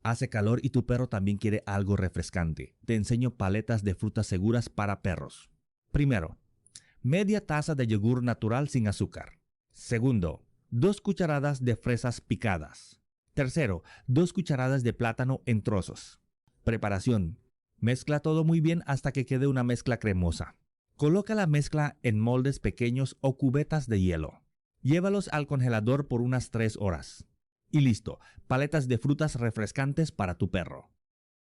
Hace calor y tu perro también quiere algo refrescante. Te enseño paletas de frutas seguras para perros. Primero, media taza de yogur natural sin azúcar. Segundo, 2 cucharadas de fresas picadas. Tercero, 2 cucharadas de plátano en trozos. Preparación. Mezcla todo muy bien hasta que quede una mezcla cremosa. Coloca la mezcla en moldes pequeños o cubetas de hielo. Llévalos al congelador por unas 3 horas. Y listo, paletas de frutas refrescantes para tu perro.